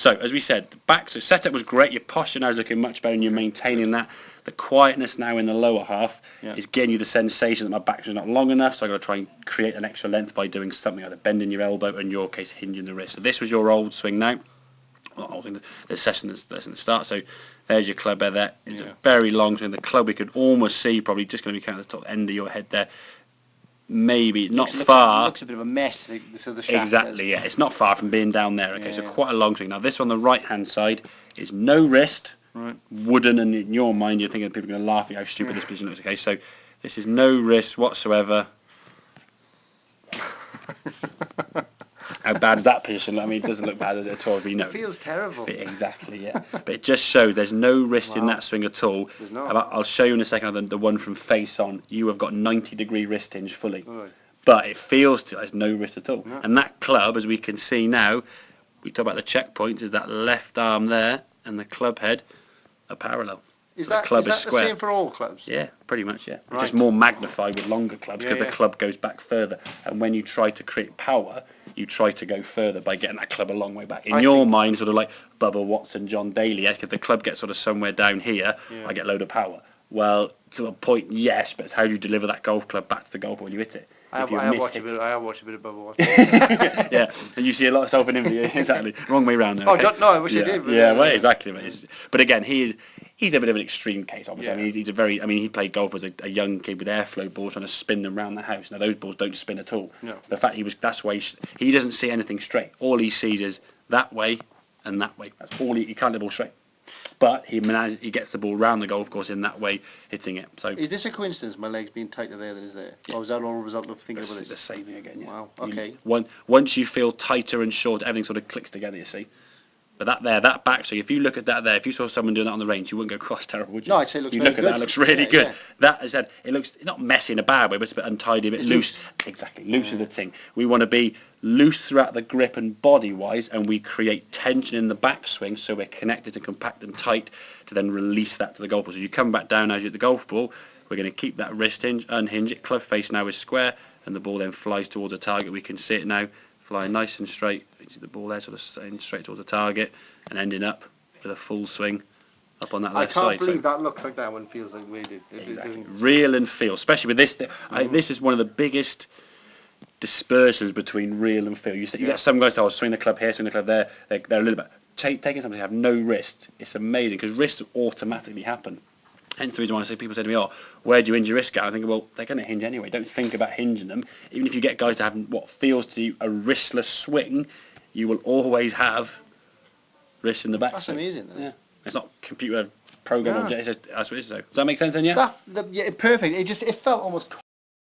So, as we said, so setup was great. Your posture now is looking much better and you're maintaining that. The quietness now in the lower half is getting you the sensation that my back is not long enough, so I've got to try and create an extra length by doing something like bending your elbow, in your case, hinging the wrist. So this was your old swing now. The session that's at the start. So there's your club head there. It's a very long swing. The club we could almost see, probably just going to be kind of the top end of your head there. Maybe not far. It looks a bit of a mess. So the shaft exactly, yeah. It's not far from being down there. Okay, so quite a long swing. Now this on the right hand side is no wrist, wooden, and in your mind you're thinking people are going to laugh at how stupid this position looks. Okay, so this is no wrist whatsoever. How bad is that position? I mean, it doesn't look bad at all. But, it feels terrible. Exactly, yeah. But it just shows there's no wrist in that swing at all. There's not. I'll show you in a second the one from face on. You have got 90-degree wrist hinge fully. Right. But it feels there's no wrist at all. No. And that club, as we can see now, we talk about the checkpoints, is that left arm there and the club head are parallel. Is the that, club is that square. the same for all clubs? Yeah, pretty much, yeah. Right. Just more magnified with longer clubs because the club goes back further. And when you try to create power, you try to go further by getting that club a long way back. In your mind, sort of like Bubba Watson, John Daly, if the club gets sort of somewhere down here, I get a load of power. Well, to a point, yes, but it's how you deliver that golf club back to the golf when you hit it. I have watched a bit of Bubba Watson. Yeah, and you see a lot of self-interview. Exactly, wrong way round. Oh, no, I wish I did. But well, exactly. But again, he's a bit of an extreme case, obviously. I mean, he's a very. I mean, he played golf as a young kid with airflow balls trying to spin them around the house. Now those balls don't spin at all. No. The fact that's why he doesn't see anything straight. All he sees is that way and that way. That's all he can't hit the ball straight. But he gets the ball round the golf course in that way, hitting it. So is this a coincidence? My legs being tighter there than is there, or was that all a result of thinking about this? The same thing again. Yeah. Wow. Okay. Once you feel tighter and short, everything sort of clicks together. You see. But that back swing, if you look at that there, if you saw someone doing that on the range, you wouldn't go, "Cross terrible," would you? No, I'd say it looks you very look at good. that, it looks really good. Yeah. That, as I said, it looks not messy in a bad way, but it's a bit untidy, a bit loose. Exactly, loose is the thing. We want to be loose throughout the grip and body-wise, and we create tension in the backswing, so we're connected and compact and tight to then release that to the golf ball. So you come back down as you hit the golf ball, we're going to keep that wrist hinge, unhinge it, club face now is square, and the ball then flies towards the target. We can see it now, flying nice and straight. You see the ball there, sort of staying straight towards the target, and ending up with a full swing up on that left side. I can't believe that looks like that one feels like we did. Exactly. Real and feel, especially with this. This is one of the biggest dispersions between real and feel. You get some guys say, swing the club here, swing the club there. They're a little bit taking something, have no wrist. It's amazing because wrists automatically happen. Hence the reason why people say to me, "Oh, where do you hinge your wrist?" I think, well, they're going to hinge anyway. Don't think about hinging them. Even if you get guys to have what feels to you a wristless swing, you will always have wrists in the back. That's amazing. Yeah, it's not computer program object. That's what it is. Does that make sense then? Yeah. Perfect. It felt almost